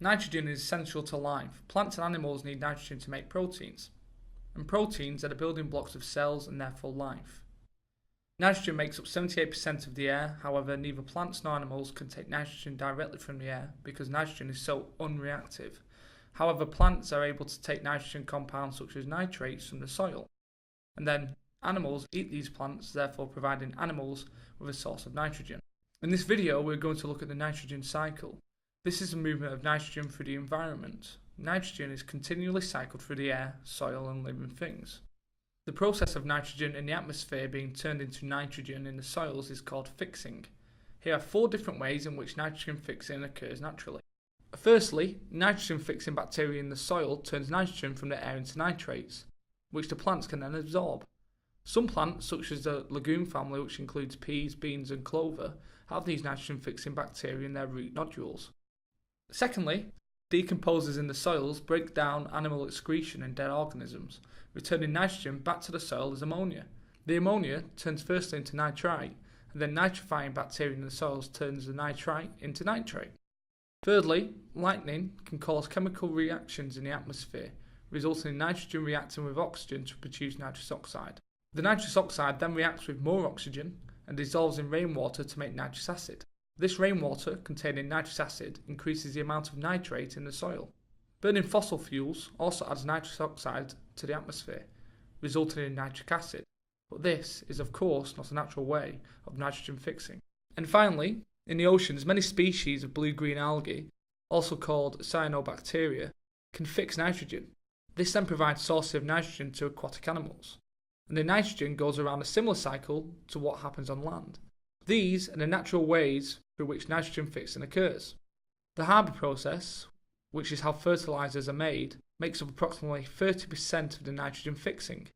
Nitrogen is essential to life. Plants and animals need nitrogen to make proteins, and proteins are the building blocks of cells and therefore life. Nitrogen makes up 78% of the air, however neither plants nor animals can take nitrogen directly from the air because nitrogen is so unreactive. However, plants are able to take nitrogen compounds such as nitrates from the soil, and then animals eat these plants, therefore providing animals with a source of nitrogen. In this video we're going to look at the nitrogen cycle. This is the movement of nitrogen through the environment. Nitrogen is continually cycled through the air, soil and living things. The process of nitrogen in the atmosphere being turned into nitrogen in the soils is called fixing. Here are 4 different ways in which nitrogen fixing occurs naturally. Firstly, nitrogen fixing bacteria in the soil turns nitrogen from the air into nitrates, which the plants can then absorb. Some plants, such as the legume family, which includes peas, beans and clover, have these nitrogen fixing bacteria in their root nodules. Secondly, decomposers in the soils break down animal excretion in dead organisms, returning nitrogen back to the soil as ammonia. The ammonia turns firstly into nitrite, and then nitrifying bacteria in the soils turns the nitrite into nitrate. Thirdly, lightning can cause chemical reactions in the atmosphere, resulting in nitrogen reacting with oxygen to produce nitrous oxide. The nitrous oxide then reacts with more oxygen and dissolves in rainwater to make nitrous acid. This rainwater containing nitrous acid increases the amount of nitrate in the soil. Burning fossil fuels also adds nitrous oxide to the atmosphere, resulting in nitric acid. But this is of course not a natural way of nitrogen fixing. And finally, in the oceans, many species of blue-green algae, also called cyanobacteria, can fix nitrogen. This then provides sources of nitrogen to aquatic animals. And the nitrogen goes around a similar cycle to what happens on land. These are the natural ways through which nitrogen fixing occurs. The Haber process, which is how fertilizers are made, makes up approximately 30% of the nitrogen fixing.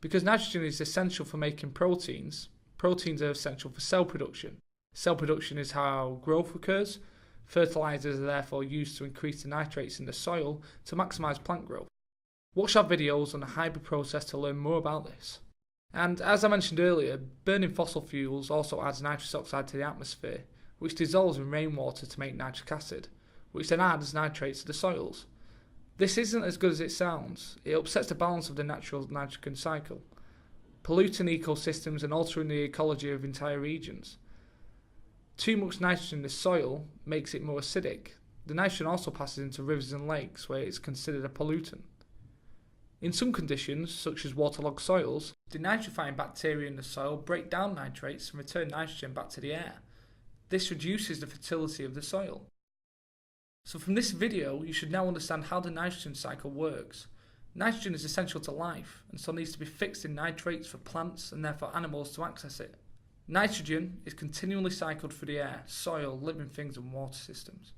Because nitrogen is essential for making proteins, proteins are essential for cell production. Cell production is how growth occurs. Fertilizers are therefore used to increase the nitrates in the soil to maximize plant growth. Watch our videos on the Haber process to learn more about this. And as I mentioned earlier, burning fossil fuels also adds nitrous oxide to the atmosphere, which dissolves in rainwater to make nitric acid, which then adds nitrates to the soils. This isn't as good as it sounds. It upsets the balance of the natural nitrogen cycle, polluting ecosystems and altering the ecology of entire regions. Too much nitrogen in the soil makes it more acidic. The nitrogen also passes into rivers and lakes where it's considered a pollutant. In some conditions, such as waterlogged soils, the nitrifying bacteria in the soil break down nitrates and return nitrogen back to the air. This reduces the fertility of the soil. So from this video, you should now understand how the nitrogen cycle works. Nitrogen is essential to life, and so needs to be fixed in nitrates for plants and therefore animals to access it. Nitrogen is continually cycled through the air, soil, living things and water systems.